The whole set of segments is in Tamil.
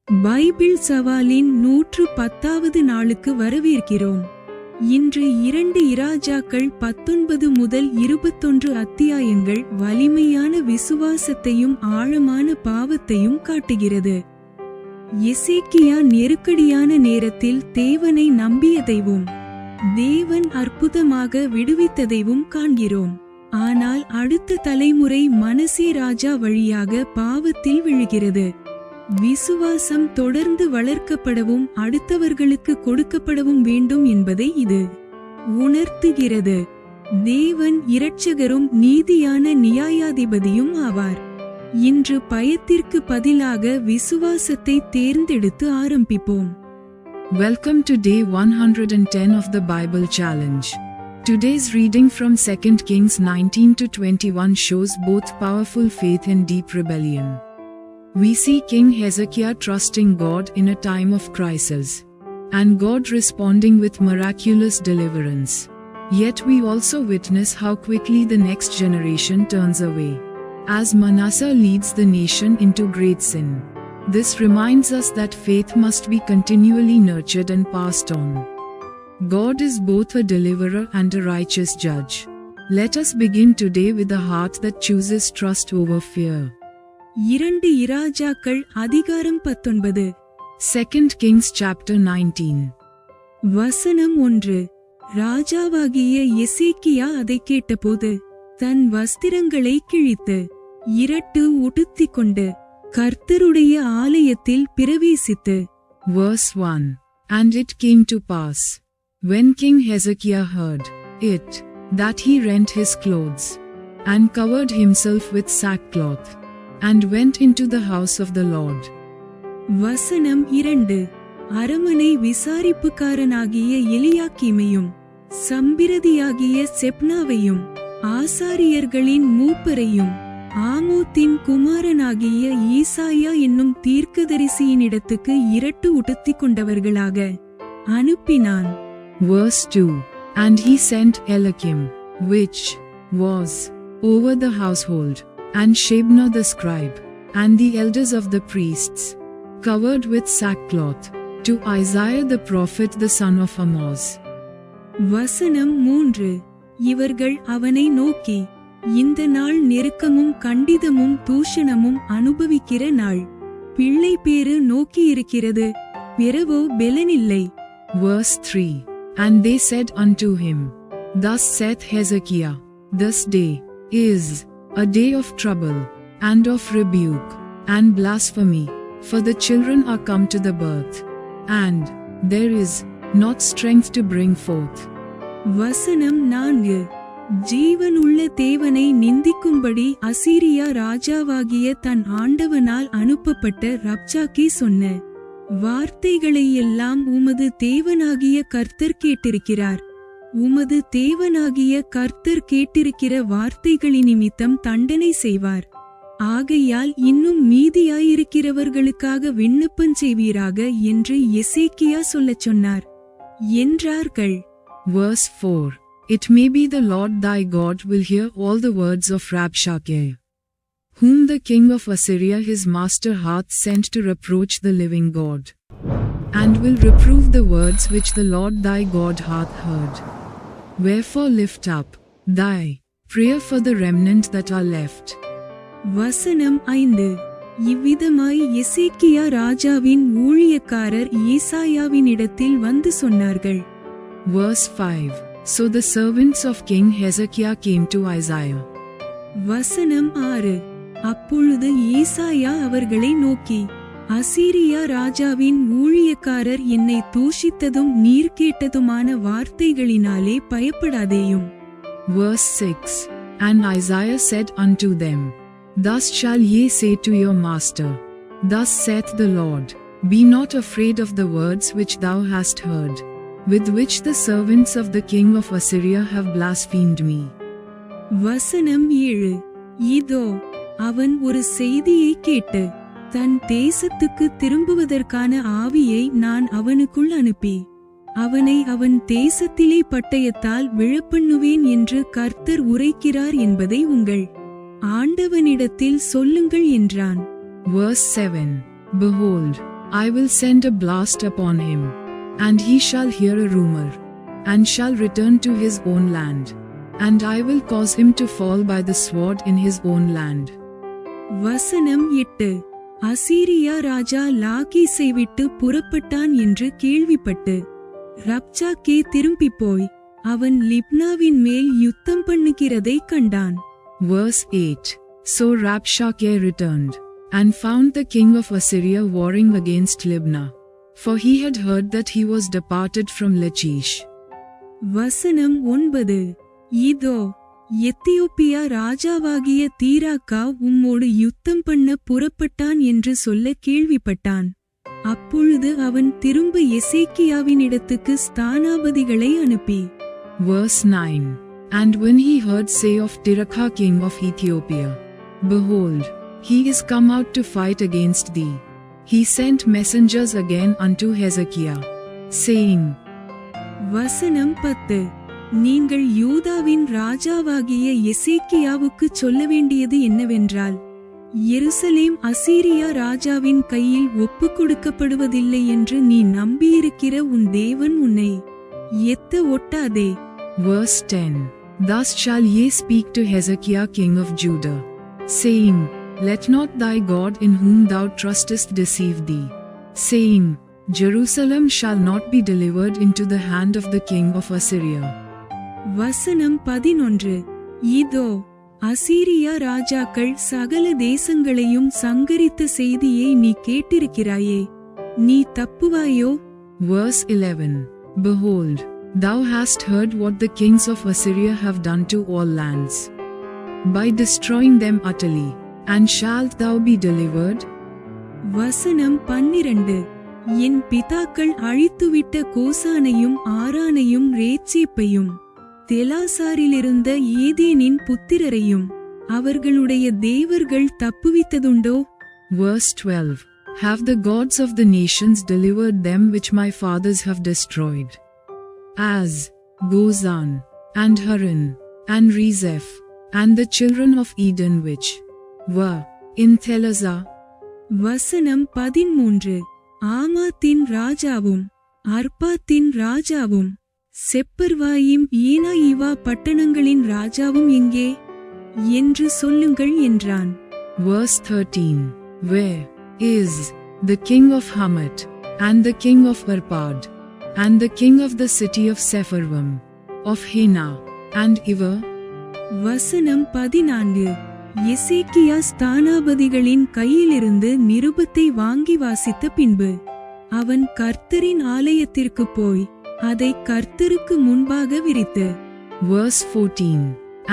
பைபிள் சவாலின் 110வது நாளுக்கு வரவேற்கிறோம். இன்று 2 இராஜாக்கள் 19 முதல் 21 அத்தியாயங்கள் வலிமையான விசுவாசத்தையும் ஆழமான பாவத்தையும் காட்டுகிறது. எசேக்கியா நெருக்கடியான நேரத்தில் தேவனை நம்பியதையும் தேவன் அற்புதமாக விடுவித்ததையும் காண்கிறோம். ஆனால் அடுத்த தலைமுறை மனசே ராஜா வழியாக பாவத்தில் விழுகிறது. விசுவாசம் தொடர்ந்து வளர்க்கப்படவும் அடுத்தவர்களுக்கு கொடுக்கப்படவும் வேண்டும் என்பதை இது உணர்த்துகிறது. தேவன் இரட்சகரும் நீதியான நியாயாதிபதியும் ஆவார். இன்று பயத்திற்கு பதிலாக விசுவாசத்தை தேர்ந்தெடுத்து ஆரம்பிப்போம். Welcome to day 110 of the Bible Challenge. Today's reading from 2 Kings 19 to 21 shows both powerful faith and deep rebellion. We see King Hezekiah trusting God in a time of crisis, and God responding with miraculous deliverance. Yet we also witness how quickly the next generation turns away, as Manasseh leads the nation into great sin. This reminds us that faith must be continually nurtured and passed on. God is both a deliverer and a righteous judge. Let us begin today with a heart that chooses trust over fear. 2 இராஜாக்கள் அதிகாரம் 19. 2 Kings chapter 19. வசனம் 1. ராஜாவாகிய எசேக்கியா அதை கேட்டபோது தன் வஸ்திரங்களை கிழித்து இரட்டு உடுத்திக் கொண்டு கர்த்தருடைய ஆலயத்தில் பிரவேசித்து. Verse 1. And it came to pass, when King Hezekiah heard it, that he rent his clothes, and covered himself with sackcloth, and went into the house of the Lord. வசனம் 2. அரமனை விசாரிப்புக்காரனாகிய எலியாக்கீமையும் சம்பிரதியாகிய செப்னாவையும் ஆசாரியர்களின் மூப்பரையும் ஆமோத்தின் குமாரனாகிய ஈசாயா என்னும் தீர்க்கதரிசியினிடத்துக்கு இரட்டு உடுத்திக் கொண்டவர்களாக அனுப்பினான். Verse 2. And he sent Eliakim, which was over the household, and Shebna the scribe, and the elders of the priests, covered with sackcloth, to Isaiah the prophet the son of Amoz. வசனம் 3. இவர்கள் அவனை நோக்கி, இந்த நாள் நெருக்கமும் கண்டிதமும் தூஷணமும் அனுபவிக்கிற நாள். பிள்ளை பேறு நோக்கியிருக்கிறது, பிறவோ பெலனில்லை. Verse 3. And they said unto him, Thus saith Hezekiah, This day is a day of trouble, and of rebuke, and blasphemy, for the children are come to the birth, and there is not strength to bring forth. வசனம் 4. ஜீவனுள்ள தேவனை நிந்திக்கும்படி அசீரியா ராஜாவாகிய தன் ஆண்டவனால் அனுப்பப்பட்ட ரப்சாக்கே சொன்ன வார்த்தைகளையெல்லாம் உமது தேவனாகிய கர்த்தர் கேட்டிருக்கிறார். உமது தேவனாகிய கர்த்தர் கேட்டிருக்கிற வார்த்தைகளினிமித்தம் தண்டனை செய்வார். ஆகையால் இன்னும் மீதியாயிருக்கிறவர்களுக்காக விண்ணப்பம் செய்வீராக என்று எசேக்கியா சொல்லச் சொன்னார் என்றார்கள். Verse 4. It may be the Lord thy God will hear all the words of Rabshakeh, whom the king of Assyria his master hath sent to reproach the living God, and will reprove the words which the Lord thy God hath heard. Wherefore lift up thy prayer for the remnant that are left. வசனம் 5. இவ்விதமாய் எசேக்கியா ராஜாவின் ஊழியக்காரர் ஈசாயாவினிடத்தில் வந்து சொன்னார்கள். Verse 5. So the servants of King Hezekiah came to Isaiah. வசனம் 6. அப்பொழுது ஈசாயா அவர்களை நோக்கி, அசீரியா ராஜாவின் ஊழியக்காரர் என்னை தூஷித்ததும் நீர் கேட்டதுமான வார்த்தைகளினாலே பயப்படாதேயும். Verse 6. And Isaiah said unto them, Thus shall ye say to your master, Thus saith the Lord, Be not afraid of the words which thou hast heard, with which the servants of the king of Assyria have blasphemed me. வசனம் 7. இதோ அவன் ஒரு செய்தியை கேட்டு தன் தேசத்துக்கு திரும்புவதற்கான ஆவியை நான் அவனுக்குள் அனுப்பி அவனை அவன் தேசத்திலே பட்டயத்தால் விழப்பண்ணுவேன் என்று கர்த்தர் உரைக்கிறார் என்பதை உங்கள் ஆண்டவனிடத்தில் சொல்லுங்கள் என்றான். Verse 7. Behold, I will send a blast upon him, and he shall hear a rumor, and shall return to his own land, and I will cause him to fall by the sword in his own land. வசனம் 8. அசீரியா ராஜா லாகீசை விட்டு புறப்பட்டான் என்று கேள்விப்பட்டு ரப்சாக்கே திரும்பிப் போய் அவன் லிப்னாவின் மேல் யுத்தம் பண்ணுகிறதை கண்டான். Verse 8. So Rabshakeh returned, and found the king of Assyria warring against Libnah, for he had heard that he was departed from Lachish. வசனம் 9. இதோ எத்தியோப்பியா ராஜாவாகிய தீராக்கா உம்மோடு யுத்தம் பண்ண புறப்பட்டான் என்று சொல்ல கேள்விப்பட்டான். அப்பொழுது அவன் திரும்ப எசேக்கியாவினிடத்துக்கு ஸ்தானாபதிகளை அனுப்பி. Verse 9. And when he heard say of Tirhakah king of Ethiopia, behold, he is come out to fight against thee, he sent messengers again unto Hezekiah, saying. வசனம் 10. நீங்கள் யூதாவின் ராஜாவாகிய எசேக்கியாவுக்கு சொல்ல வேண்டியது என்னவென்றால், எருசலேம் அசீரியா ராஜாவின் கையில் ஒப்புக் கொடுக்கப்படுவதில்லை என்று நீ நம்பியிருக்கிற உன் தேவன் உன்னை எத்த ஒட்டாதே. Verse 10. Thus shall ye speak to Hezekiah king of Judah, saying, Let not thy God in whom thou trustest deceive thee, saying, Jerusalem shall not be delivered into the hand of the king of Assyria. வசனம் 11. இதோ அசீரியா ராஜாக்கள் சகல தேசங்களையும் சங்கரித்த செய்தியை நீ கேட்டிருக்கிறாயே, நீ தப்புவாயோ? Verse 11. Behold, thou hast heard what the kings of Assyria have done to all lands, by destroying them utterly, and shalt thou be delivered? வசனம் 12. என் பிதாக்கள் அழித்துவிட்ட கோசானையும் ஆரானையும் ரேச்சேப்பையும் தெலாசாரிலிருந்த ஏதேனின் புத்திரரையும் அவர்களுடைய தேவர்கள் தப்புவித்ததுண்டோ? Verse 12. Have the gods of the nations delivered them which my fathers have destroyed? As Gozan, and Haran, and Rezeph, and the children of Eden which were in Thelazah. வசனம் 13. ஆமாத்தின் ராஜாவும் அர்பாத்தின் ராஜாவும் செப்பர்வாயிம் ஈனாயிவா பட்டணங்களின் ராஜாவும் எங்கே என்று சொல்லுங்கள் என்றான். Verse 13. Where is the king of Hamath, and the king of Arpad, and the king of the city of Sepharvaim, of Hena, and Iva? வசனம் 14. எசேக்கியா ஸ்தானாபதிகளின் கையிலிருந்து நிருபத்தை வாங்கி வாசித்த பின்பு அவன் கர்த்தரின் ஆலயத்திற்கு போய் அதை கர்த்தருக்கு முன்பாக விரித்து. Verse 14.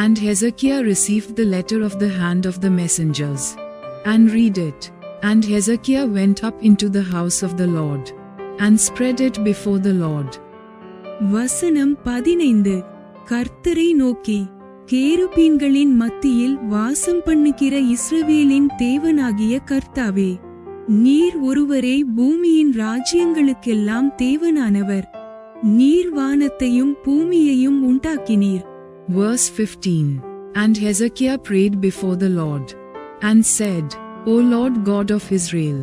And Hezekiah received the letter of the hand of the messengers, and read it. And Hezekiah went up into the house of the Lord, and spread it before the Lord. வசனம் 15. கர்த்தரை நோக்கி, கேருபீன்களின் மத்தியில் வாசம் பண்ணுகிற இஸ்ரவேலின் தேவனாகிய கர்த்தாவே, நீர் ஒருவரே பூமியின் ராஜ்யங்களுக்கெல்லாம் தேவனானவர், நீர் வானத்தையும் பூமியையும் உண்டாக்கினீர். Verse 15. And Hezekiah prayed before the Lord, and said, O Lord God of Israel,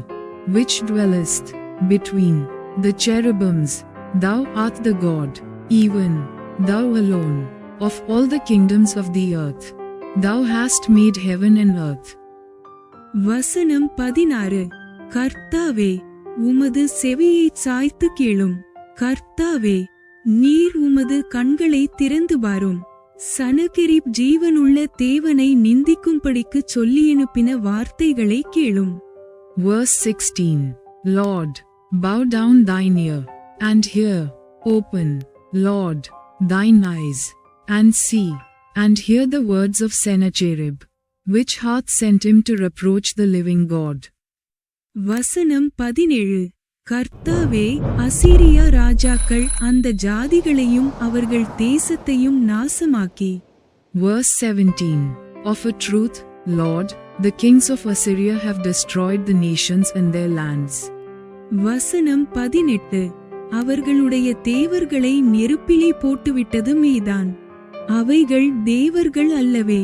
which dwellest between the cherubims, thou art the God, even thou alone, of all the kingdoms of the earth. Thou hast made heaven and earth. வசனம் 16. கர்த்தாவே, உமது செவியைச் சாய்த்து கேளும். கர்த்தாவே, நீர் உமது கண்களை திறந்து பாரும். சனகெரிப் ஜீவனுள்ள தேவனை நிந்திக்கும்படிக்கு சொல்லியனுப்பின வார்த்தைகளை கேளும். Verse 16. Lord, bow down thine ear, and hear. Open, Lord, thine eyes, and see, and hear the words of Sennacherib, which hath sent him to reproach the living God. வசனம் 17. கர்த்தாவே, அசீரியா ராஜாக்கள் அந்த ஜாதிகளையும் அவர்கள் தேசத்தையும் நாசமாக்கி. Verse 17. Of a truth, Lord, the kings of Assyria have destroyed the nations and their lands. வசனம் 18. அவர்களுடைய தேவர்களை நெருப்பிலே போட்டுவிட்டது மெய்தான். அவைகள் தேவர்கள் அல்லவே,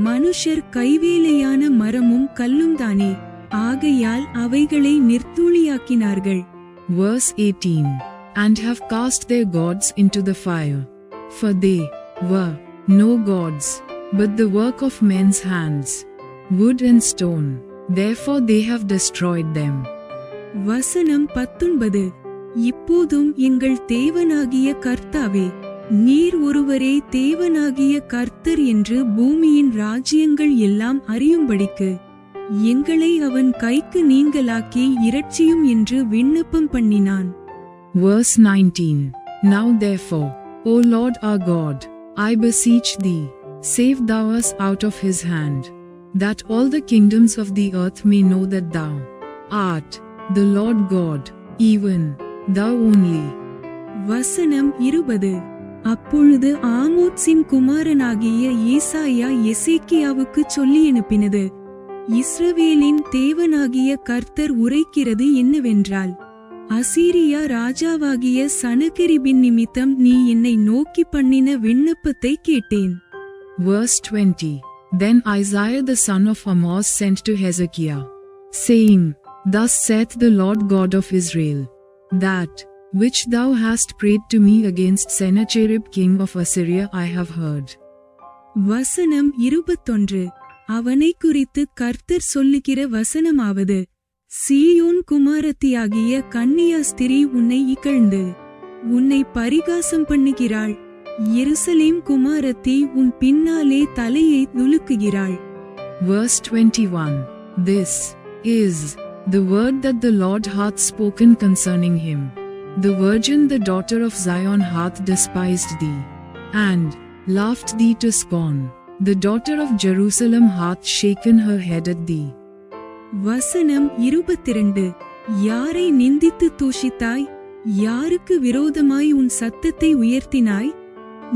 மனுஷர் கைவேலையான மரமும் கல்லும்தானே. ஆகையால் அவைகளை நிர்த்தூளியாக்கினார்கள். Verse 18. And have cast their gods into the fire. For they were no gods, but the work of men's hands, wood and stone. Therefore they have destroyed them. வசனம் 19. இப்போதும் எங்கள் தேவனாகிய கர்த்தாவே, நீர் ஒருவரே தேவனாகிய கர்த்தர் என்று பூமியின் ராஜ்யங்கள் எல்லாம் அறியும்படிக்கு எங்களை அவன் கைக்கு நீங்கலாக்கி இரட்சியும் என்று விண்ணப்பம் பண்ணினான். Verse 19. Now therefore, O Lord our God, I beseech thee, save thou us out of his hand, that all the kingdoms of the earth may know that thou art the Lord God, even thou only. வசனம் 20. அப்பொழுது ஆமோத்சின் குமாரனாகிய ஏசாயா எசேக்கியாவுக்கு சொல்லி அனுப்பினது, இஸ்ரவேலின் தேவனாகிய கர்த்தர் உரைக்கிறது என்னவென்றால், அசீரியா ராஜாவாகிய சனகெரிபின் நிமித்தம் நீ என்னை நோக்கி பண்ணின விண்ணப்பத்தை கேட்டேன். Verse 20. Then Isaiah the son of Amoz sent to Hezekiah, saying, Thus saith the Lord God of Israel, that which thou hast prayed to me against Sennacherib king of Assyria I have heard. வசனம் 21. அவனை குறித்து கர்த்தர் சொல்லுகிற வசனமாவது, சீயோன் குமாரத்தியாகிய கன்னியாஸ்திரி உன்னை இகழ்ந்து உன்னை பரிகாசம் பண்ணுகிறாள். எருசலேம் குமாரத்தி உன் பின்னாலே தலையை துலுக்குகிறாள். Verse 21. This is the word that the Lord hath spoken concerning him. The virgin the daughter of Zion hath despised thee, and laughed thee to scorn. The daughter of Jerusalem hath shaken her head at thee. வசனம் 22. யாரை நிந்தித்து தூஷித்தாய்? யாருக்கு விரோதமாய் உன் சத்தத்தை உயர்த்தினாய்?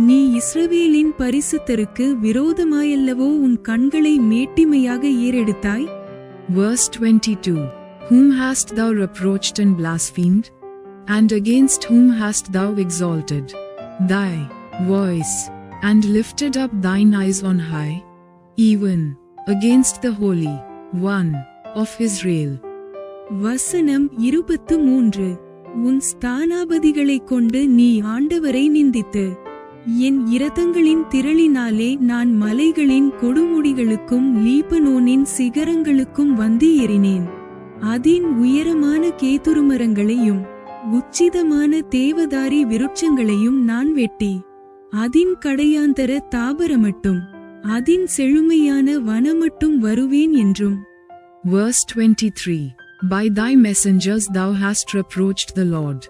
நீ இஸ்ரவேலின் பரிசுத்தருக்கு விரோதமாயல்லவோ உன் கண்களை மேட்டிமையாக ஏறெடுத்தாய்? Verse 22. Whom hast thou reproached and blasphemed? And against whom hast thou exalted thy voice, and lifted up thine eyes on high? Even against the Holy One of Israel. வசனம் 23. உன் ஸ்தானாபதிகளைக் கொண்டு நீ ஆண்டவரை நிந்தித்து, என் இரதங்களின் திரளினாலே நான் மலைகளின் கொடுமுடிகளுக்கும் லீபனோனின் சிகரங்களுக்கும் வந்து ஏறினேன். அதின் உயரமான கேதுருமரங்களையும் உச்சிதமான தேவதாரி விருட்சங்களையும் நான் வெட்டி, அதின் கடையாந்தர தாபரமட்டும் அதின் செழுமையான வனமட்டும் வருவேன் என்றும். Verse 23. By thy messengers thou hast reproached the Lord,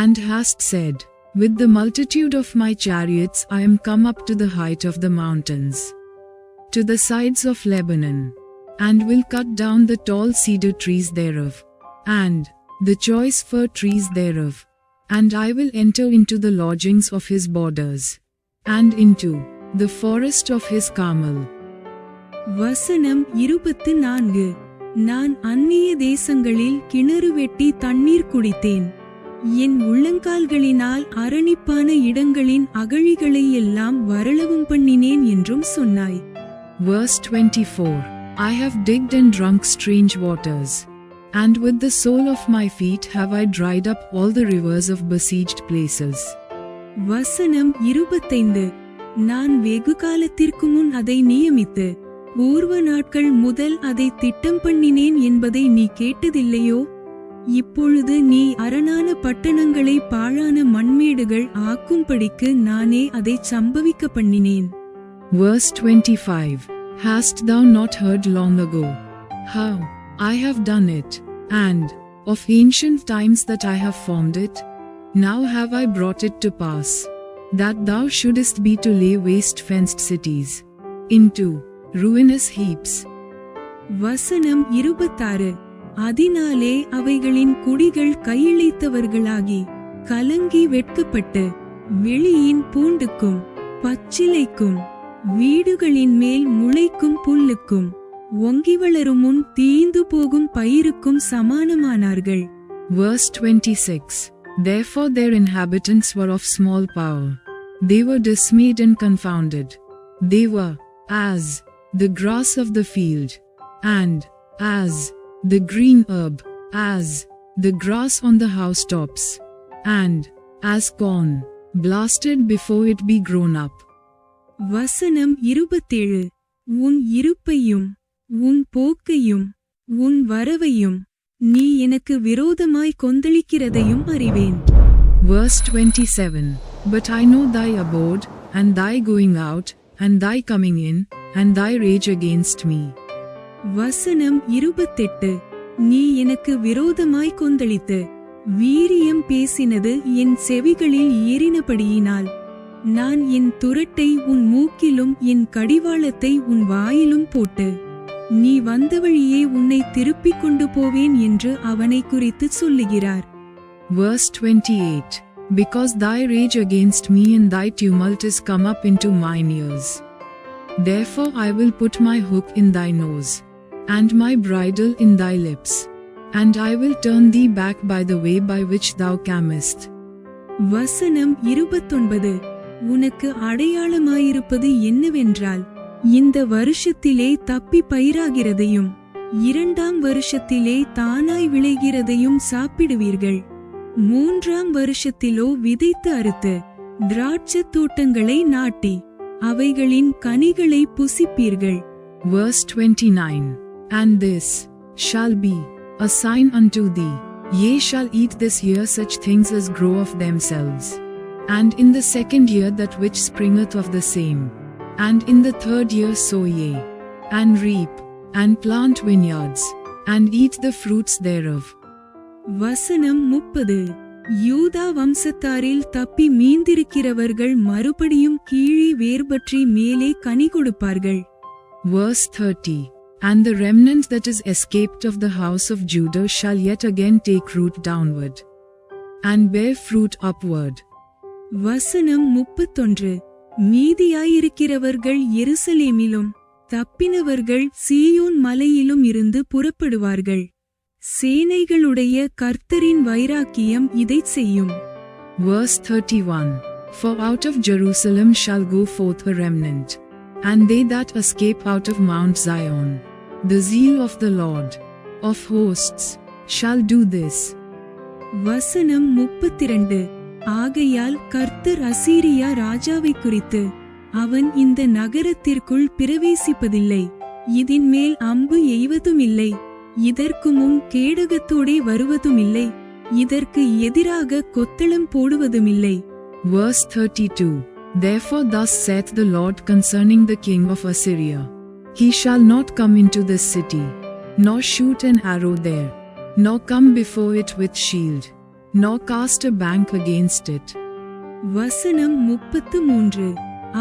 and hast said, With the multitude of my chariots I am come up to the height of the mountains, to the sides of Lebanon, and will cut down the tall cedar trees thereof, and the choice fir trees thereof, and I will enter into the lodgings of his borders, and into the forest of his Carmel. வசனம் 24. நான் அந்நிய தேசங்களில் கிணறு வெட்டி தண்ணீர் குடித்தேன். என் உள்ளங்கால்களினால் அரணிப்பான இடங்களின் அகழிகளை எல்லாம் வரளவும் பண்ணினேன் என்றும் சொன்னாய். Verse 24. I have digged and drunk strange waters, and with the sole of my feet have I dried up all the rivers of besieged places. வசனம் 25. நான் வெகு காலத்திற்கு முன் அதை நியமித்து பூர்வ நாட்கள் முதல் அதை திட்டம் பண்ணினேன் என்பதை நீ கேட்டதில்லையோ? இப்பொழுது நீ அரணான பட்டணங்களை பாழான மண்மேடுகள் ஆக்கும்படிக்கு நானே அதை சம்பவிக்க பண்ணினேன். Verse 25. Hast thou not heard long ago how I have done it, and of ancient times that I have formed it? Now have I brought it to pass, that thou shouldest be to lay waste fenced cities into ruinous heaps. வசனம் 26. அதனாலே அவைகளின் குடிகள் கையிழைத்தவர்களாகி கலங்கி வெட்கப்பட்டு வெளியின் பூண்டுக்கும் பச்சிலைக்கும் வீடுகளின் மேல் முளைக்கும் புல்லுக்கும் ஒங்கி வளரும் முன் தீந்து போகும் பயிருக்கும் சமானமானார்கள். Verse 26. Therefore their inhabitants were of small power. They were dismayed and confounded. They were as the grass of the field, and as the green herb, as the grass on the housetops, and as corn, blasted before it be grown up. வசனம் 27. உன் இருப்பையும் உன் போக்கையும் உன் வரவையும் நீ எனக்கு விரோதமாய் கொந்தளிக்கிறதையும் அறிவேன். Verse 27. But I know thy abode, and thy going out, and thy coming in, and thy rage against me. வசனம் 28. நீ எனக்கு விரோதமாய் கொந்தளித்து வீரியம் பேசினது என் செவிகளில் ஏறினபடியினால் நான் என் துரட்டை உன் மூக்கிலும் என் கடிவாளத்தை உன் வாயிலும் போட்டு நீ வந்த வழியே உன்னை திருப்பிக் கொண்டு போவேன் என்று அவனை குறித்து சொல்லுகிறார். Verse 28. Because thy rage against me and thy tumult is come up into mine ears. Therefore I will put my hook in thy nose, and my bridle in thy lips, and I will turn thee back by the way by which thou camest. வசனம் 29. உனக்கு அடையாளமாயிருப்பது என்னவென்றால் இந்த வருஷத்திலே தப்பி பயிராகிறதையும் இரண்டாம் வருஷத்திலே தானாய் விளைகிறதையும் சாப்பிடுவீர்கள். மூன்றாம் வருஷத்திலோ விதைத்து அறுத்து திராட்சத் தோட்டங்களை நாட்டி அவைகளின் கனிகளை புசிப்பீர்கள். Verse 29. And this shall be a sign unto thee, ye shall eat this year such things as grow of themselves, and in the second year that which springeth of the same, and in the third year sow ye, and reap, and plant vineyards, and eat the fruits thereof. வசனம் 30. யூதா வம்சத்தாரில் தப்பி மீந்திருக்கிறவர்கள் மறுபடியும் கீழே வேர்பற்றி மேலே கனி கொடுப்பார்கள். Verse 30. And the remnant that is escaped of the house of Judah shall yet again take root downward, and bear fruit upward. வசனம் 31. மீதியாயிருக்கிறவர்கள் எருசலேமிலும் தப்பினவர்கள் சீயோன் மலையிலும் இருந்து புறப்படுவார்கள். சேனைகளுடைய கர்த்தரின் வைராக்கியம் இதைச் செய்யும். Verse 31. For out of Jerusalem shall go forth a remnant, and they that escape out of Mount Zion, the zeal of the Lord of hosts shall do this. வசனம் 32. ஆகையால் கர்த்தர் அசீரியா ராஜாவை குறித்து அவன் இந்த நகரத்திற்குள் பிரவேசிப்பதில்லை, இதின் மேல் அம்பு எய்வதுமில்லை, இதற்கு முன் கேடகத்தோடே வருவதுமில்லை, இதற்கு எதிராக கொத்தளம் போடுவதுமில்லை. Verse 32. Therefore thus saith the Lord concerning the king of Assyria, he shall not come into this city, nor shoot an arrow there, nor come before it with shield, nor cast a bank against it. வசனம் 33.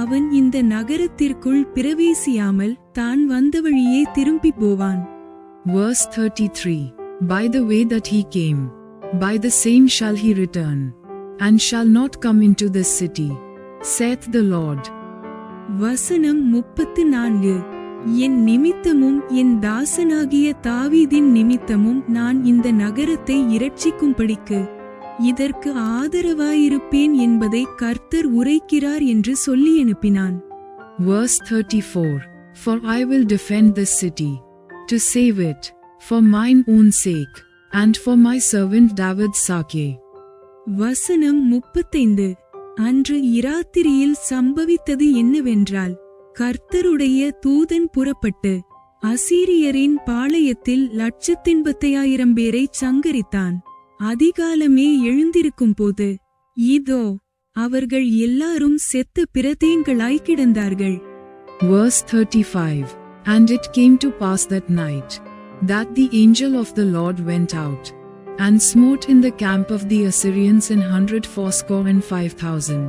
அவன் இந்த நகரத்திற்குள் பிரவேசியாமல் தான் வந்த வழியே திரும்பி போவான். Verse 33. By the way that he came, by the same shall he return, and shall not come into this city, saith the Lord. வசனம் 34. என் நிமித்தமும் என் தாசனாகிய தாவீதின் நிமித்தமும் நான் இந்த நகரத்தை இரட்சிக்கும்படிக்கு இதற்கு ஆதரவாயிருப்பேன் என்பதை கர்த்தர் உரைக்கிறார் என்று சொல்லி அனுப்பினான். Verse 34. For I will defend this city, to save it, for mine own sake, and for my servant David's sake. வசனம் 35. அன்று இராத்திரியில் சம்பவித்தது என்னவென்றால் கர்த்தருடைய தூதன் புறப்பட்டு அசீரியரின் பாளையத்தில் 1,85,000 பேரை சங்கரித்தான். அதிகாலமே எழுந்திருக்கும் போது இதோ அவர்கள் எல்லாரும் செத்த பிரதேங்களாய் கிடந்தார்கள். Verse 35. And it came to pass that night, that the angel of the Lord went out, and smote in the camp of the Assyrians 185,000.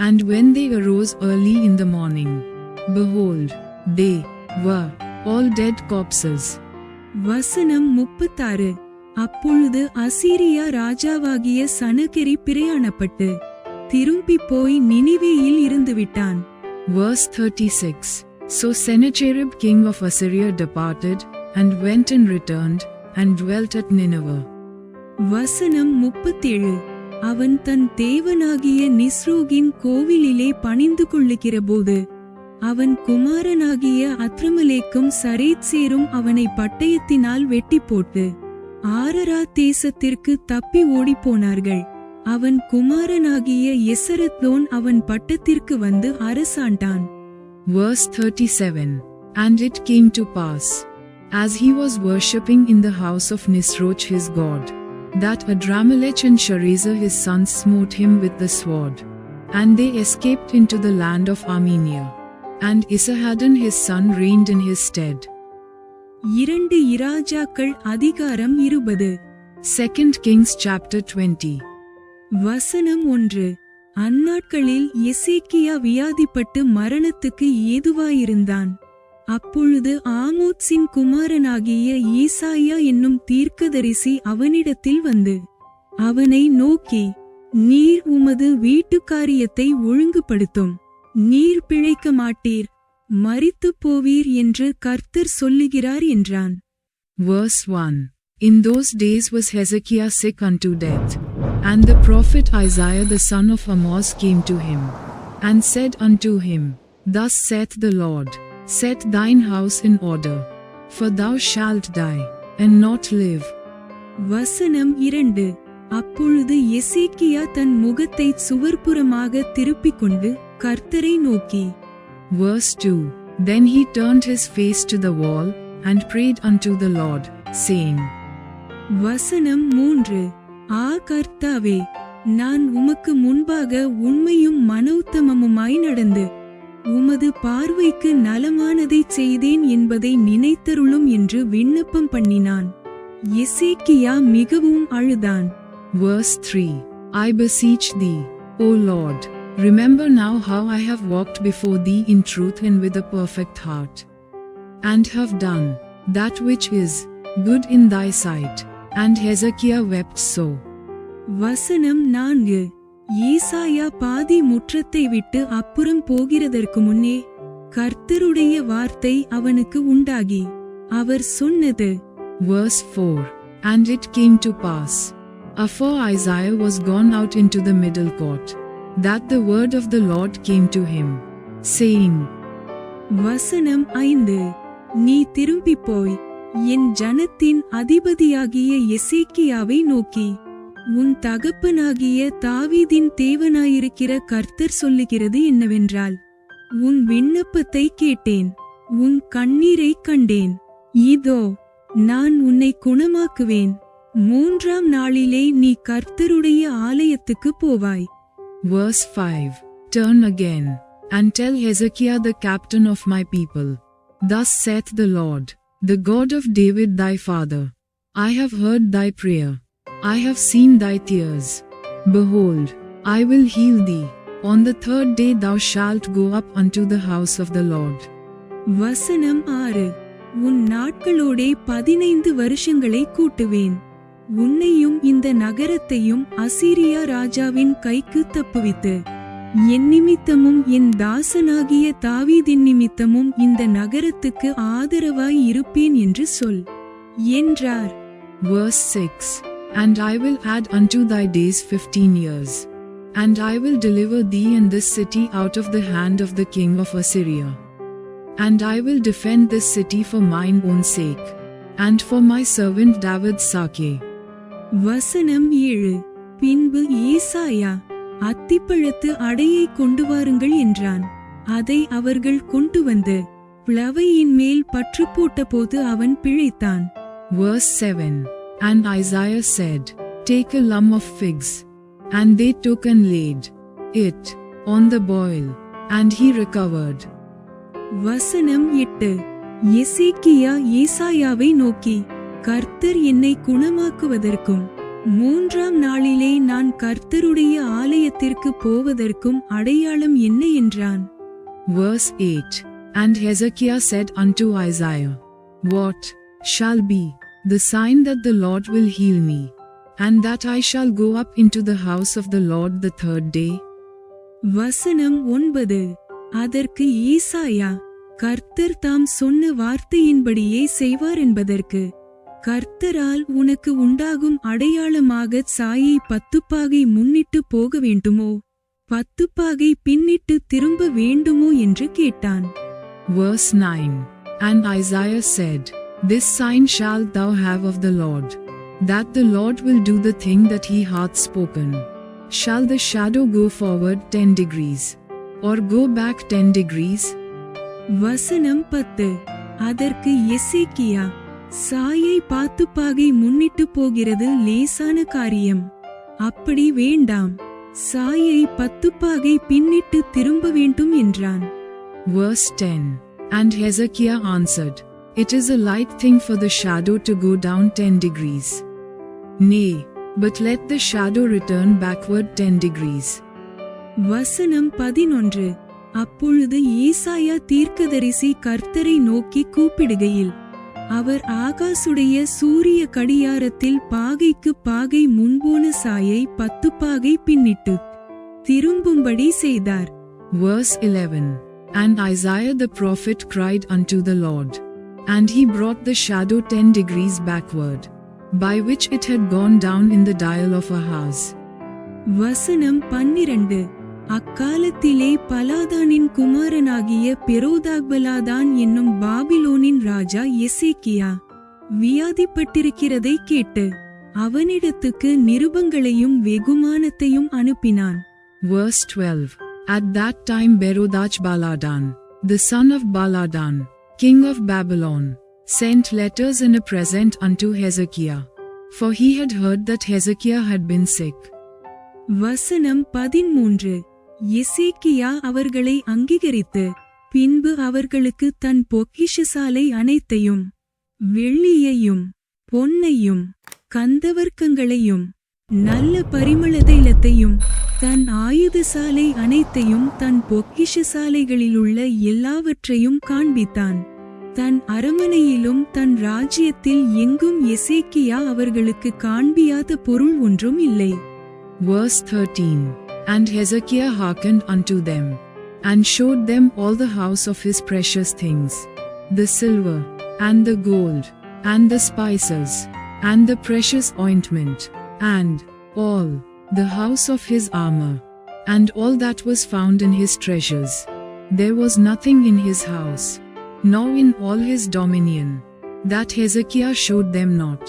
And when they arose early in the morning, behold, they were all dead corpses. வசனம் 36. அப்பொழுது அசீரியா ராஜாவாகிய சனகெரி பிரயாணப்பட்டு திரும்பி போய் நினிவேயில் இருந்துவிட்டான். Verse 36. So Sennacherib king of Assyria departed, and went and returned, and dwelt at Nineveh. வசனம் 37. அவன் தன் தேவனாகிய நிஸ்ரோகின் கோவிலிலே பணிந்து கொள்ளுகிறபோது அவன் குமாரனாகிய அத்ரமலேக்கும் சரேத்சேரும் அவனை பட்டயத்தினால் வெட்டி போட்டு ஆரராத் தேசத்திற்கு தப்பி ஓடிப்போனார்கள். அவன் குமாரனாகிய எசரத்தோன் அவன் பட்டத்திற்கு வந்து அரசாண்டான். Verse 37. And it came to pass, as he was worshipping in the house of Nisroch his god, that Adramelech and Sharezer his sons smote him with the sword, and they escaped into the land of Armenia, and Esarhaddon his son reigned in his stead. 2 இராஜாக்கள் அதிகாரம் 20. 2 Kings chapter 20. வசனம் 1. அந்நாட்களில் எசேக்கியா வியாதிப்பட்டு மரணத்துக்கு ஏதுவாயிருந்தான். அப்பொழுது ஆமோத்சின் குமாரனாகிய ஈசாயா என்னும் தீர்க்கதரிசி அவனிடத்தில் வந்து அவனை நோக்கி, நீர் உமது வீட்டு காரியத்தை ஒழுங்குபடுத்தும், நீர் பிழைக்க மாட்டீர், மரித்துப் போவீர் என்று கர்த்தர் சொல்லுகிறார் என்றான். Verse 1. In those days was Hezekiah sick unto death, and the prophet Isaiah the son of Amoz came to him, and said unto him, Thus saith the Lord, Set thine house in order, for thou shalt die, and not live. வசனம் 2. அப்பொழுது எசேக்கியா தன் முகத்தை சுவர்புறமாக திருப்பிக் கொண்டு கர்த்தரை நோக்கி. Verse 2. Then he turned his face to the wall, and prayed unto the Lord, saying. வசனம் 3. ஆ கர்த்தாவே, நான் உமக்கு முன்பாக உண்மையும் மனோத்தமமுமாய் நடந்து உமது பார்வைக்கு நலமானதைச் செய்தேன் என்பதை நினைத்தருளும் என்று விண்ணப்பம் பண்ணினான். எசேக்கியா மிகவும் அழுதான். Verse 3. I beseech thee, O Lord, remember now how I have walked before thee in truth and with a perfect heart, and have done that which is good in thy sight. And Hezekiah wept so. வசனம் 4. ஈசாயா பாதி முற்றத்தை விட்டு அப்புறம் போகிறதற்கு முன்னே கர்த்தருடைய வார்த்தை அவனுக்கு உண்டாகி அவர் சொன்னது. Verse 4. And it came to pass, afore Isaiah was gone out into the middle court, that the word of the Lord came to him, saying. வசனம் 5. நீ திரும்பிப் போய் என் ஜனத்தின் அதிபதியாகிய எசேக்கியாவை நோக்கி, உன் தகப்பனாகிய தாவீதின் தேவனாயிருக்கிற கர்த்தர் சொல்லுகிறது என்னவென்றால், உன் விண்ணப்பத்தை கேட்டேன், உன் கண்ணீரை கண்டேன், இதோ நான் உன்னை குணமாக்குவேன், 3ஆம் நாளிலே நீ கர்த்தருடைய ஆலயத்துக்கு போவாய். Verse 5. Turn again, and tell Hezekiah the captain of my people, Thus saith the Lord, the God of David thy father, I have heard thy prayer, I have seen thy tears. Behold, I will heal thee. On the 3rd day thou shalt go up unto the house of the Lord. வசனம் 6. உன் நாட்களோடே 15 வருஷங்களை கூட்டுவேன், உன்னையும் இந்த நகரத்தையும் அசீரியா ராஜாவின் கைக்கு தப்புவித்து என் நிமித்தமும் என் தாசனாகிய தாவீதின் நிமித்தமும் இந்த நகரத்துக்கு ஆதரவாய் இருப்பேன் என்று சொல் என்றார். Verse 6. And I will add unto thy days 15 years, and I will deliver thee and this city out of the hand of the king of Assyria. And I will defend this city for mine own sake, and for my servant David's sake. வசனம் 7. பின்பு ஈசாயா, அத்திப்பழத்து அடையை கொண்டு வாருங்கள் என்றான். அதை அவர்கள் கொண்டு வந்து பிளவையின் மேல் பற்று போட்டபோது அவன் பிழைத்தான். Verse 7. And Isaiah said, Take a lump of figs. And they took and laid it on the boil, and he recovered. வசனம் 8. எசேக்கியா ஈசாயாவை நோக்கி, கர்த்தர் என்னை குணமாக்குவதற்கும் 3ஆம் நாளிலே நான் கர்த்தருடைய ஆலயத்திற்கு போவதற்கும் அடையாளம் என்ன என்றான். Verse 8. And Hezekiah said unto Isaiah, What shall be the sign that the Lord will heal me, and that I shall go up into the house of the Lord the 3rd day? வசனம் 9. அதற்கு ஈசாயா, கர்த்தர் தாம் சொன்ன வார்த்தையின்படியே செய்வார் என்பதற்கு கர்த்தரால் உனக்கு உண்டாகும் அடையாளமாக சாயை 10 பாகை முன்னிட்டு போக வேண்டுமோ 10 பாகை பின்னிட்டு திரும்ப வேண்டுமோ என்று கேட்டான். Verse 9. And Isaiah said, This sign shalt thou have of the Lord, that the Lord will do the thing that he hath spoken. Shall the shadow go forward 10 degrees, or go back 10 degrees? வசனம் 10. அதற்கு எசேக்கியா, சாயை 10 பாகை முன்னிட்டு போகிறது லேசான காரியம், அப்படி வேண்டாம், சாயை 10 பாகை பின்னிட்டு திரும்ப வேண்டும் என்றான். Verse 10. And Hezekiah answered, It is a light thing for the shadow to go down 10 degrees. Nay, but let the shadow return backward 10 degrees. வசனம் 11. அப்பொழுது ஏசாயா தீர்க்கதரிசி கர்த்தரை நோக்கி கூப்பிடுகையில், அவர் ஆகாசுடைய சூரிய கடியாரத்தில் பாகைக்கு பாகை முன்போன சாயை 10 பாகை பின்னிட்டு திரும்பும்படி செய்தார். Verse 11. And Isaiah the prophet cried unto the Lord, and he brought the shadow 10 degrees backward, by which it had gone down in the dial of a house. வசனம் 12. அக்காலத்திலே பலாதானின் குமாரனாகிய பெரோதாக்பலாதான் என்னும் பாபிலோனின் ராஜா எசேக்கியா வியாதிப்பட்டிருக்கிறதை கேட்டு அவனிடத்துக்கு நிருபங்களையும் வெகுமானத்தையும் அனுப்பினான். Verse 12. At that time Berodachbaladan, the son of Baladan, king of Babylon, sent letters and a present unto Hezekiah, for he had heard that Hezekiah had been sick. வசனம் 13. எசேக்கியா அவர்களை அங்கீகரித்து பின்பு அவர்களுக்கு தன் பொக்கிஷசாலை அனைத்தையும் வெள்ளியையும் பொன்னையும் கந்தவர்க்கங்களையும் நல்ல பரிமள தைலத்தையும் தன் ஆயுதசாலை அனைத்தையும் தன் பொக்கிஷசாலைகளிலுள்ள எல்லாவற்றையும் காண்பித்தான். தன் அரமனையிலும் தன் ராஜ்யத்தில் எங்கும் எசேக்கியா அவர்களுக்கு காண்பியாத பொருள் ஒன்றும் இல்லை. Verse 13. And Hezekiah hearkened unto them, and showed them all the house of his precious things, the silver, and the gold, and the spices, and the precious ointment, and all the house of his armor, and all that was found in his treasures. There was nothing in his house, nor in all his dominion, that Hezekiah showed them not.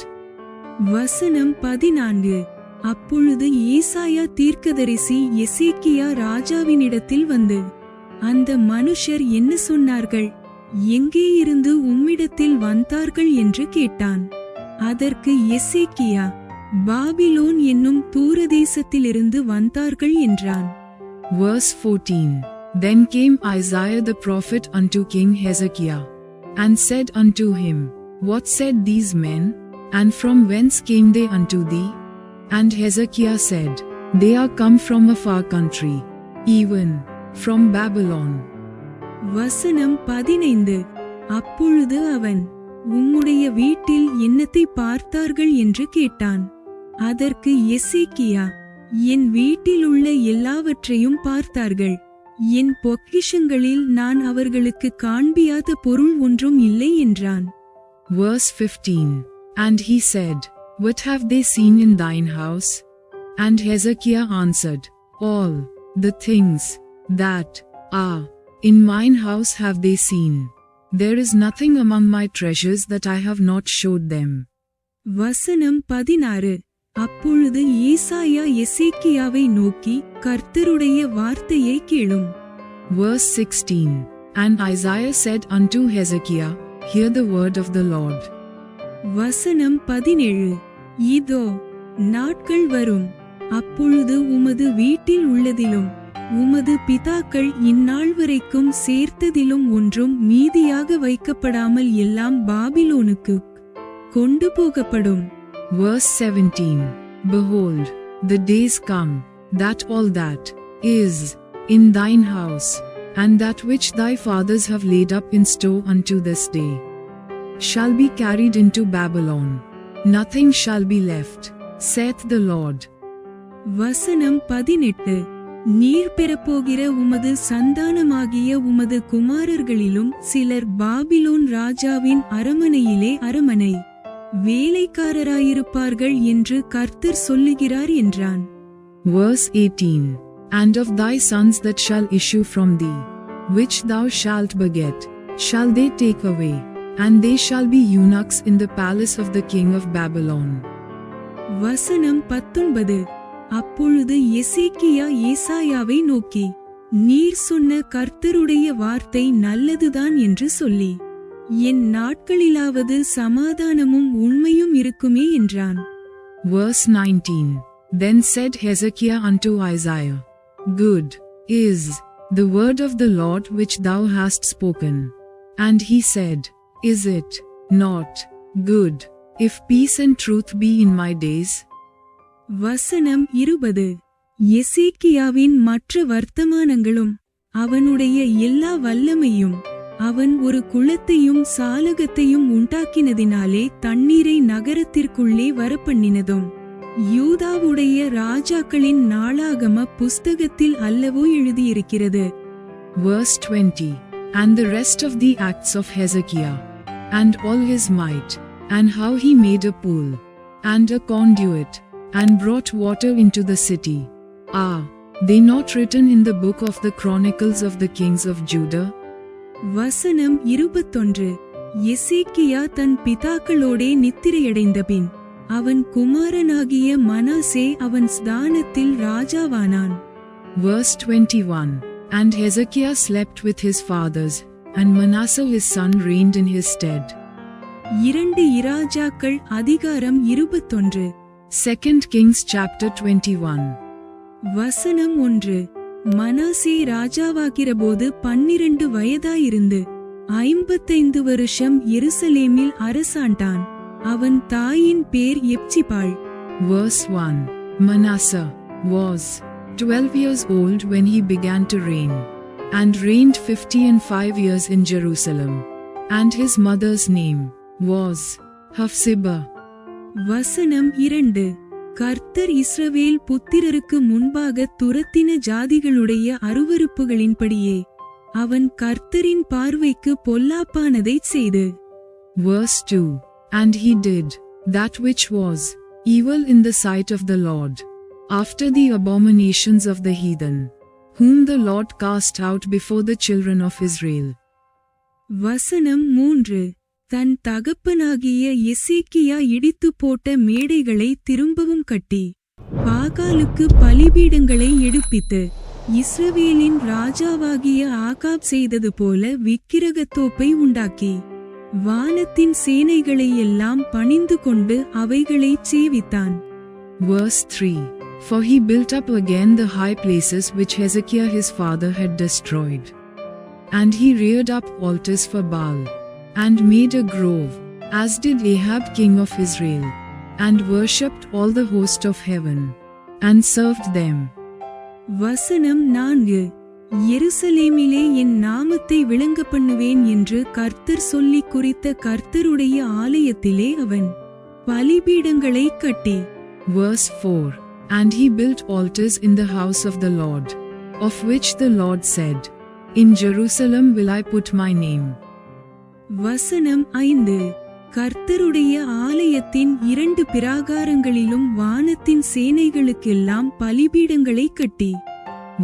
வசனம் 14. அப்பொழுது ஏசாயா தீர்க்கதரிசி எசேக்கியா ராஜாவினிடத்தில் வந்து, அந்த மனுஷர் என்ன சொன்னார்கள், எங்கே இருந்து உம்மிடத்தில் வந்தார்கள் என்று கேட்டான். அதற்கு எசேக்கியா, பாபிலோன் என்னும் தூரதேசத்திலிருந்து வந்தார்கள் என்றான். Verse 14. Then came Isaiah the prophet unto King Hezekiah, and said unto him, What said these men, and from whence came they unto thee? And Hezekiah said, They are come from a far country, even from Babylon. வசனம் 15. அப்பொழுது அவன், உம்முடைய வீட்டில் என்னத்தை பார்த்தார்கள் என்று கேட்டான். அதற்கு எசேக்கியா, என் வீட்டிலுள்ள எல்லாவற்றையும் பார்த்தார்கள், என் பொக்கிஷங்களில் நான் அவர்களுக்கு காண்பியாத பொருள் ஒன்றும் இல்லை என்றான். Verse 15. And he said, What have they seen in thine house? And Hezekiah answered, All the things that are in mine house have they seen. There is nothing among my treasures that I have not showed them. வசனம் 16. அப்பொழுது ஏசாயா எசேக்கியாவை நோக்கி, கர்த்தருடைய வார்த்தையை கேளும். Verse 16. And Isaiah said unto Hezekiah, Hear the word of the Lord. வசனம் 17. இதோ நாட்கள் வரும், அப்பொழுது உமது வீட்டில் உள்ளதிலும் உமது பிதாக்கள் இந்நாள் வரைக்கும் சேர்த்ததிலும் ஒன்றும் மீதியாக வைக்கப்படாமல் எல்லாம் பாபிலோனுக்கு கொண்டு போகப்படும். Verse 17. Behold, the days come, that all that is in thine house, and that which thy fathers have laid up in store unto this day, shall be carried into Babylon. Nothing shall be left, saith the Lord. வசனம் 18. நீர் பெறப்போகிற உமது சந்தானமாகிய உமது குமாரர்களிலும் சிலர் பாபிலோன் ராஜாவின் அரமனையிலே அரமனை வேலைக்காரராயிருப்பார்கள் என்று கர்த்தர் சொல்லுகிறார் என்றான். Verse 18. and of thy sons that shall issue from thee, which thou shalt beget, shall they take away, and they shall be eunuchs in the palace of the king of Babylon. வசனம் 19. அப்பொழுது எசேக்கியா ஏசாயாவை நோக்கி, நீர் சொன்ன கர்த்தருடைய வார்த்தை நல்லதுதான் என்று சொல்லி, என் நாட்களிலாவது சமாதானமும் உண்மையும் இருக்குமே என்றான். Verse 19. Then said Hezekiah unto Isaiah, Good is the word of the Lord which thou hast spoken. And he said, Is it not good, if peace and truth be in my days? வசனம் 20. எசேக்கியாவின் மற்ற வர்த்தமானங்களும் அவனுடைய எல்லா வல்லமையும், அவன் ஒரு குளத்தையும் சாலகத்தையும் உண்டாக்கினதினாலே தண்ணீரை நகரத்திற்குள்ளே வரப்பண்ணினதும், யூதாவுடைய ராஜாக்களின் நாளாகம புஸ்தகத்தில் அல்லவோ எழுதியிருக்கிறது. Verse 20. And the rest of the acts of Hezekiah, and all his might, and how he made a pool, and a conduit, and brought water into the city, are they not written in the book of the Chronicles of the kings of Judah? வசனம் 21. எசேக்கியா தன் பிதாக்களோடே நித்திரையடைந்தபின் அவன் குமாரனாகிய மனாசே அவன் ஸ்தானத்தில் ராஜாவானான். Verse 21. And Hezekiah slept with his fathers, and Manasseh his son reigned in his stead. 2 இராஜாக்கள் அதிகாரம் 21. 2 Kings chapter 21. வசனம் 1. மனாசே ராஜாவாகிறபோது 12 வயதாயிருந்து 55 வருஷம் எருசலேமில் அரசாண்டான். அவன் தாயின் பேர் எப்சிபாள். Verse 1. Manasseh was 12 years old when he began to reign, and reigned 55 years in Jerusalem. And his mother's name was Hephzibah. வசனம் 2. கர்த்தர் இஸ்ரவேல் புத்திரருக்கு முன்பாக துரத்தின ஜாதிகளுடைய அருவருப்புகளின்படியே அவன் கர்த்தரின் பார்வைக்கு பொல்லாப்பானதைச் செய்து. Verse 2. And he did that which was evil in the sight of the Lord, after the abominations of the heathen, whom the Lord cast out before the children of Israel. வசனம் 3. தன் தகப்பனாகிய எசேக்கியா இடித்து போட்ட மேடைகளை திரும்பவும் கட்டி, பாகாலுக்கு பலிபீடங்களை எடுப்பித்து, இஸ்ரவேலின் ராஜாவாகிய ஆகாப் செய்தது போல விக்கிரகத்தோப்பை உண்டாக்கி, வானத்தின் சேனைகளை எல்லாம் பணிந்து கொண்டு அவைகளைச் சேவித்தான். Verse 3. For he built up again the high places which Hezekiah his father had destroyed. And he reared up altars for Baal, and made a grove, as did Ahab king of Israel, and worshipped all the host of heaven, and served them. வசனம் 4. எருசலேமிலே என் நாமத்தை விளங்க பண்ணுவேன் என்று கர்த்தர் சொல்லி குறித்த கர்த்தருடைய ஆலயத்திலே அவன் பலிபீடங்களை கட்டி. Verse 4. And he built altars in the house of the Lord, of which the Lord said, In Jerusalem will I put my name. வசனம் 5. கர்த்தருடைய ஆலயத்தின் 2 பிராகாரங்களிலும் வானத்தின் சேனைகளுக்கெல்லாம் பலிபீடங்களை கட்டி.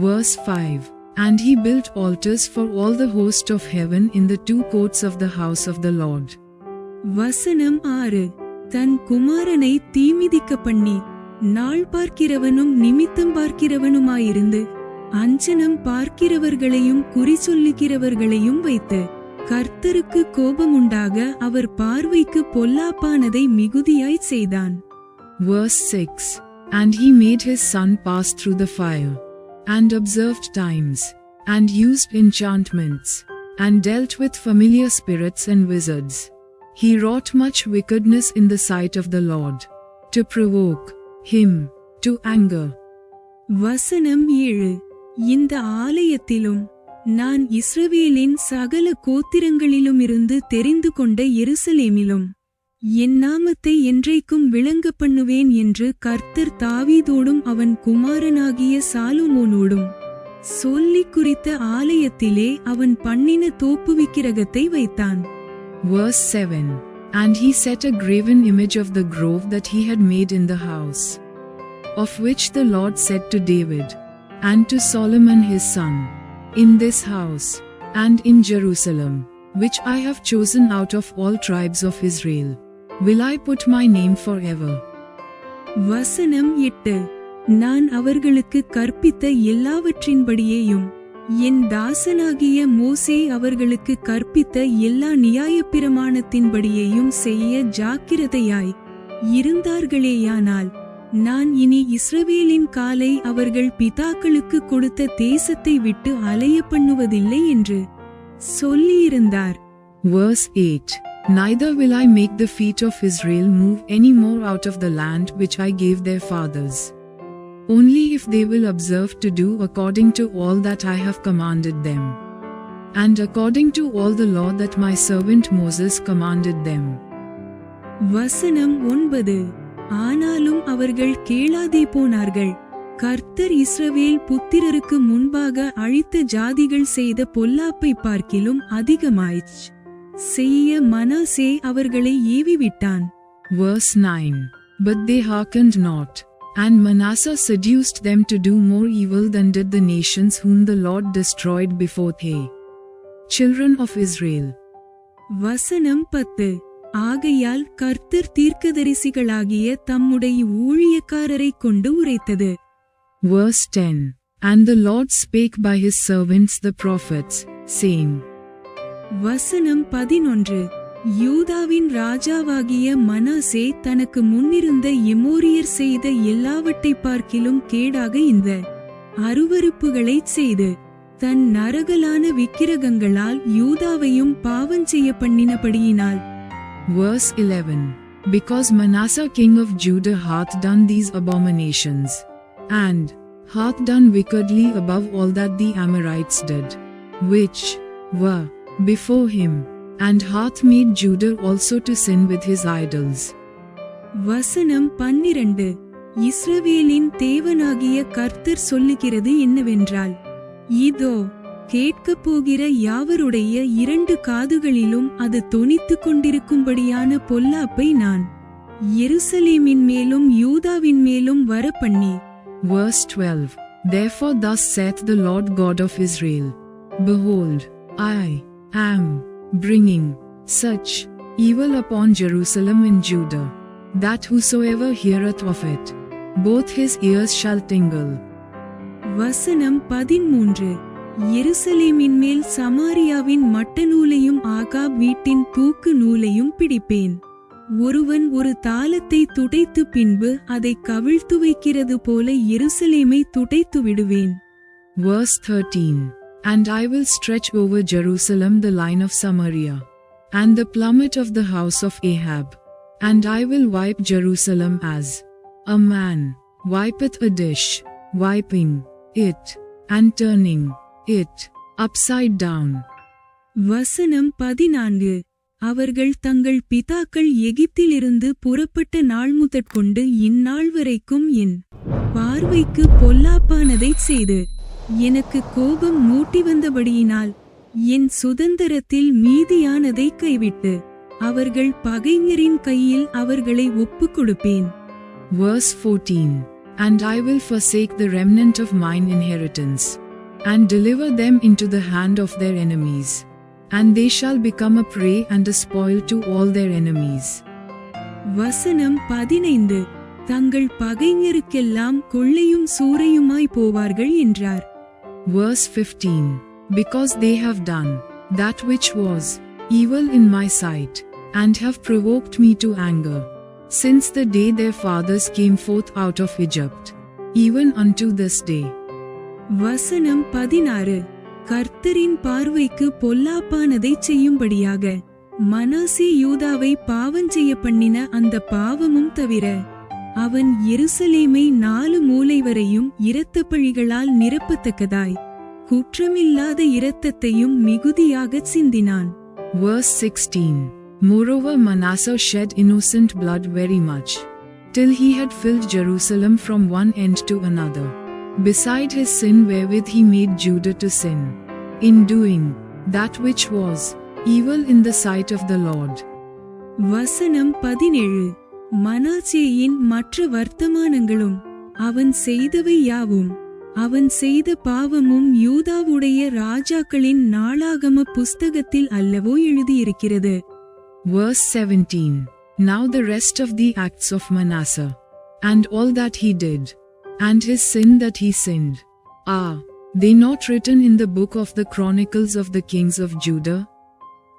Verse 5. And he built altars for all the host of heaven in the 2 courts of the house of the Lord. வசனம் 6. தன் குமாரனை தீமிதிக்க பண்ணி, நாள் பார்க்கிறவனும் நிமித்தம் பார்க்கிறவனுமாயிருந்து, அஞ்சனம் பார்க்கிறவர்களையும் குறி சொல்லுகிறவர்களையும் வைத்து, கர்த்தருக்கு கோபமுண்டாக அவர் பார்வைக்கு பொல்லாப்பானதை மிகுதியாய்ச் செய்தான். Verse 6. And he made his son pass through the fire, and observed times, and used enchantments, and dealt with familiar spirits and wizards. He wrought much wickedness in the sight of the Lord, to provoke him to anger. வசனம் 7. இந்த ஆலயத்திலும் நான் இஸ்ரவேலின் சகல கோத்திரங்களிலுமிருந்து தெரிந்து கொண்ட எருசலேமிலும் என் நாமத்தை என்றைக்கும் விளங்க பண்ணுவேன் என்று கர்த்தர் தாவீதோடும் அவன் குமாரனாகிய சாலொமோனோடும் சொல்லிக் குறித்த ஆலயத்திலே அவன் பண்ணின தோப்பு விக்கிரகத்தை வைத்தான். Verse 7. And he set a graven image of the grove that he had made in the house, of which the Lord said to David, and to Solomon his son, in this house, and in Jerusalem, which I have chosen out of all tribes of Israel, will I put my name forever. வசனம் 8. நான் அவர்களுக்கு கற்பித்த எல்லாவற்றின்படியேயும் என் தாசனாகிய மோசே அவர்களுக்கு கற்பித்த எல்லா நியாயப்பிரமாணத்தின்படியேயும் செய்ய ஜாக்கிரதையாய் இருந்தார்களேயானால், நான் இனி இஸ்ரவேலின் காலை அவர்கள் பிதாக்களுக்கு கொடுத்த தேசத்தை விட்டு அலைய பண்ணுவதில்லை என்று சொல்லியிருந்தார். Verse 8. Neither will I make the feet of Israel move any more out of the land which I gave their fathers. Only if they will observe to do according to all that I have commanded them, and according to all the law that my servant Moses commanded them. வசனம் 9. ஆனாலும் அவர்கள் கேளாதே போனார்கள். கர்த்தர் இஸ்ரவேல் புத்திரருக்கு முன்பாக அழித்த ஜாதிகள் செய்த பொல்லாப்பை பார்க்கிலும் அதிகமாயிற்று செய்ய மனாசே அவர்களை ஏவிவிட்டான். Verse 9. But they hearkened not, and Manasseh seduced them to do more evil than did the nations whom the Lord destroyed before they. Children of Israel. வசனம் 10. ஆகையால் கர்த்தர் தீர்க்கதரிசிகளாகிய தம்முடைய ஊழியக்காரரை கொண்டு உரைத்தது. Verse 10. And the Lord spake by his servants the prophets, saying. வசனம் 11. யூதாவின் ராஜாவாகிய மனாசே தனக்கு முன்னிருந்த எமோரியர் செய்த எல்லாவற்றை பார்க்கிலும் கேடாக இந்த அருவருப்புகளைச் செய்து தன் நரகலான விக்கிரகங்களால் யூதாவையும் பாவஞ்செய்ய பண்ணினபடியினால். Verse 11. Because Manasseh king of Judah hath done these abominations, and hath done wickedly above all that the Amorites did, which were before him, and hath made Judah also to sin with his idols. வசனம் 12. இஸ்ரவேலின் தேவனாகிய கர்த்தர் சொல்லுகிறது என்னவென்றால், இதோ கேட்கப் போகிற யாவருடைய 2 காதுகளிலும் அது தொனித்துக் கொண்டிருக்கும்படியான பொல்லாப்பை நான் எருசலேமின் மேலும் யூதாவின் மேலும் வரப்பண்ணி. Verse 12. Therefore thus saith the Lord God of Israel, Behold, I am bringing such evil upon Jerusalem and Judah, that whosoever heareth of it, both his ears shall tingle. வசனம் 13. எருசலேமின் மேல் சமாரியாவின் மட்ட நூலையும் ஆகாப் வீட்டின் தூக்கு நூலையும் பிடிப்பேன். ஒருவன் ஒரு தாளத்தை துடைத்து பின்பு அதை கவிழ்த்து வைக்கிறது போல எருசலேமை துடைத்து விடுவேன். Verse 13. And I will stretch over Jerusalem the line of Samaria, and the plummet of the house of Ahab, and I will wipe Jerusalem as a man wipeth a dish, wiping it, and turning it upside down. வசனம் 14. அவர்கள் தங்கள் பிதாக்கள் எகிப்திலிருந்து புறப்பட்ட நாள் முதற்கொண்டு இந்நாள் வரைக்கும் என் பார்வைக்கு பொல்லாப்பானதைச் செய்து எனக்கு கோபம் மூட்டி வந்தபடியினால் என் சுதந்திரத்தில் மீதியானதை கைவிட்டு அவர்கள் பகைஞரின் கையில் அவர்களை ஒப்புக் கொடுப்பேன். Verse 14. And I will forsake the remnant of mine inheritance, and deliver them into the hand of their enemies, and they shall become a prey and a spoil to all their enemies. வசனம் 15. தங்கள் பகைஞருக்கெல்லாம் கொள்ளையும் சூறையுமாய் போவார்கள் என்றார். Verse 15. Because they have done that which was evil in my sight, and have provoked me to anger, since the day their fathers came forth out of Egypt, even unto this day. வசனம் 16. கர்த்தரின் பார்வைக்கு பொல்லாப்பானதைச் செய்யும்படியாக மனாசே யூதாவை பாவஞ்செய்ய பண்ணின அந்த பாவமும் தவிர அவன் எருசலேமை 4 மூலை வரையும் இரத்தப் பழிகளால் நிரப்பத்தக்கதாய் குற்றமில்லாத இரத்தத்தையும் மிகுதியாகச் சிந்தினான். Verse 16. Moreover Manasseh shed innocent blood very much, till he had filled Jerusalem from one end to another, beside his sin wherewith he made Judah to sin, in doing that which was evil in the sight of the Lord. வசனம் 17. மனாசேயின் மற்ற வர்த்தமானங்களும் அவன் செய்தவை யாவும் அவன் செய்த பாவமும் யூதாவுடைய ராஜாக்களின் நாளாகம புஸ்தகத்தில் அல்லவோ எழுதியிருக்கிறது. Verse 17. Now the rest of the acts of Manasseh, and all that he did, and his sin that he sinned, are they not written in the book of the Chronicles of the kings of Judah?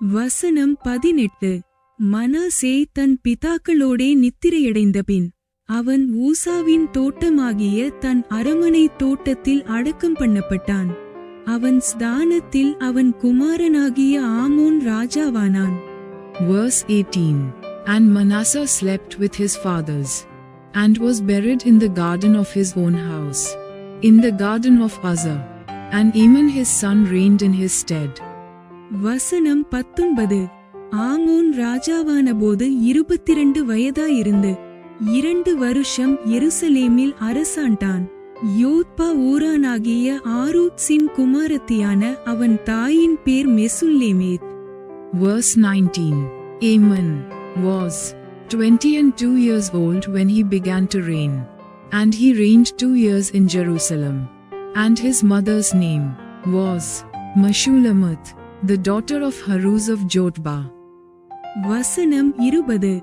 வசனம் 18. மனாசே தன் பிதாக்களோடே நித்திரையடைந்த பின் அவன் ஊசாவின் தோட்டமாகிய தன் அரமனை தோட்டத்தில் அடக்கம் பண்ணப்பட்டான். அவன் ஸ்தானத்தில் அவன் குமாரனாகிய ஆமோன் ராஜாவானான். Verse 18. And Manasseh slept with his fathers, and was buried in the garden of his own house, in the garden of Uzzah, and Amon his son reigned in his stead. வசனம் 19. ஆமோன் ராஜாவான போது 22 வயதாயிருந்து 2 வருஷம் எருசலேமில் அரசாண்டான். யோத்பா ஊரானாகிய ஆரூத்சின் குமாரத்தியான அவன் தாயின் பேர் Meshullemeth. Verse 19. Amon was 22 years old when he began to reign, and he reigned 2 years in Jerusalem. And his mother's name was Meshullemeth, the daughter of Haruz of Jotba. வசனம் 20.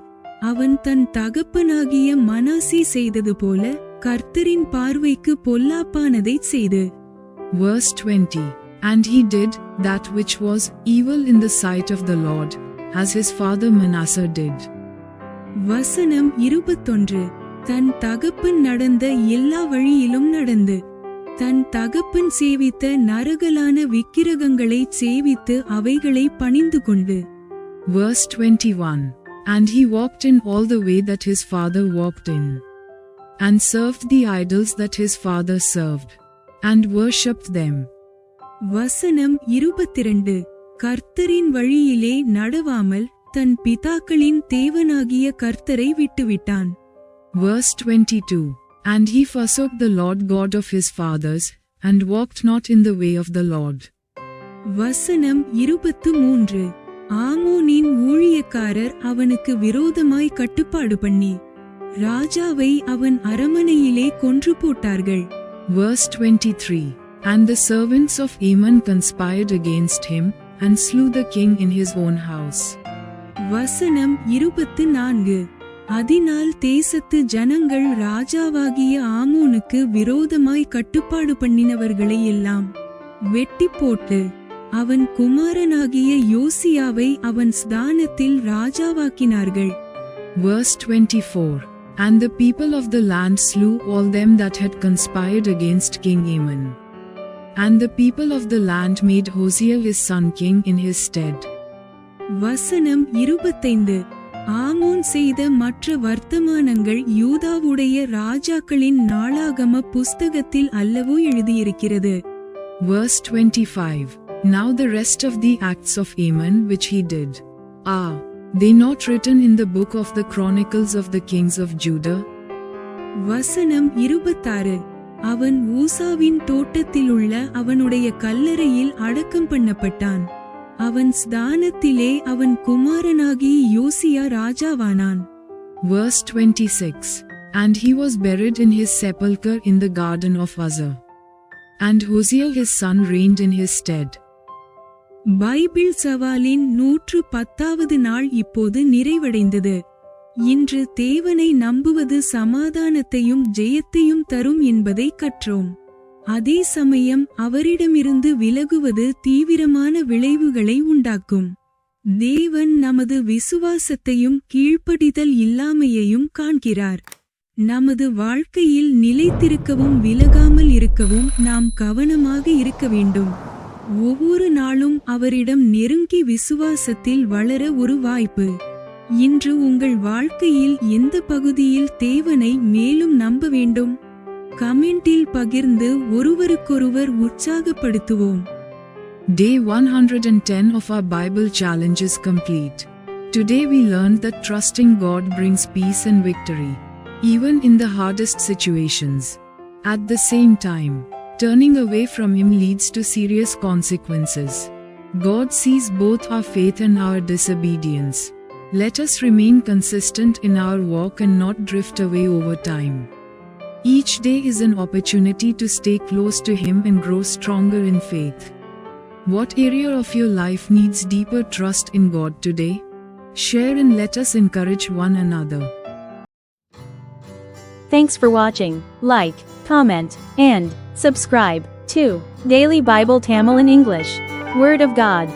அவன் தன் தகப்பனாகிய மனாசி செய்தது போல கர்த்தரின் பார்வைக்கு பொல்லாப்பானதைச் செய்து. Verse 20. And he did that which was evil in the sight of the Lord, as his father Manasseh did. வசனம் 21. தன் தகப்பன் நடந்த எல்லா வழியிலும் நடந்து தன் தகப்பன் சேவித்த நரகலான விக்கிரகங்களைச் சேவித்து அவைகளை பணிந்து கொண்டு. Verse 21. And he walked in all the way that his father walked in, and served the idols that his father served, and worshipped them. வசனம் 22. கர்த்தரின் வழியிலே நடவாமல் தன் பிதாக்களின் தேவனாகிய கர்த்தரை விட்டுவிட்டான். Verse 22. And he forsook the Lord God of his fathers, and walked not in the way of the Lord. வசனம் 23. ஆமோனின் ஊழியக்காரர் அவனுக்கு விரோதமாய் கட்டுப்பாடு பண்ணி ராஜாவை அவன் அரமனையிலே கொன்று போட்டார்கள். Verse 23. And the servants of Amon conspired against him, and slew the king in his own house. வசனம் 24. அதனால் தேசத்து ஜனங்கள் ராஜாவாகிய ஆமோனுக்கு விரோதமாய் கட்டுப்பாடு பண்ணினவர்களை எல்லாம் வெட்டி போட்டு அவன் குமாரனாகிய யோசியாவை அவன் ஸ்தானத்தில் ராஜாவாக்கினார்கள். Verse 24. And the people of the land slew all them that had conspired against King Amon. And the people of the land made Hosea his son king in his stead. வசனம் 25. ஆமோன் செய்த மற்ற வர்த்தமானங்கள் யூதாவுடைய ராஜாக்களின் நாளாகம புஸ்தகத்தில் அல்லவோ எழுதியிருக்கிறது. Verse 25. Now the rest of the acts of Amon which he did, are they not written in the book of the Chronicles of the kings of Judah? வசனம் 26. அவன் ஊசாவின் தோட்டத்திலுள்ள அவனுடைய கல்லறையில் அடக்கம் பண்ணப்பட்டான். அவன் ஸ்தானத்திலே அவன் குமாரனாகிய யோசியா ராஜாவானான். Verse 26. And he was buried in his sepulchre in the garden of Uzzah, and Hosea his son reigned in his stead. Bible சவாலின் 110வது நாள் இப்போது நிறைவடைந்தது. இன்று தேவனை நம்புவது சமாதானத்தையும் ஜெயத்தையும் தரும் என்பதை கற்றோம். அதே சமயம் அவரிடமிருந்து விலகுவது தீவிரமான விளைவுகளை உண்டாக்கும். தேவன் நமது விசுவாசத்தையும் கீழ்ப்படிதல் இல்லாமையையும் காண்கிறார். நமது வாழ்க்கையில் நிலைத்திருக்கவும் விலகாமல் இருக்கவும் நாம் கவனமாக இருக்க வேண்டும். ஒவ்வொரு நாளும் அவரிடம் நெருங்கி விசுவாசத்தில் வளர ஒரு வாய்ப்பு. இன்று உங்கள் வாழ்க்கையில் எந்த பகுதியில் தேவனை மேலும் நம்ப வேண்டும்? கமெண்டில் பகிர்ந்து ஒருவருக்கொருவர் உற்சாகப்படுத்துவோம். Day 110 of our Bible challenge is complete. Today we learned that trusting God brings peace and victory, even in the hardest situations. At the same time, turning away from Him leads to serious consequences. God sees both our faith and our disobedience. Let us remain consistent in our walk and not drift away over time. Each day is an opportunity to stay close to Him and grow stronger in faith. What area of your life needs deeper trust in God today? Share and let us encourage one another. Thanks for watching. Like, comment, and subscribe to Daily Bible Tamil in English. Word of God.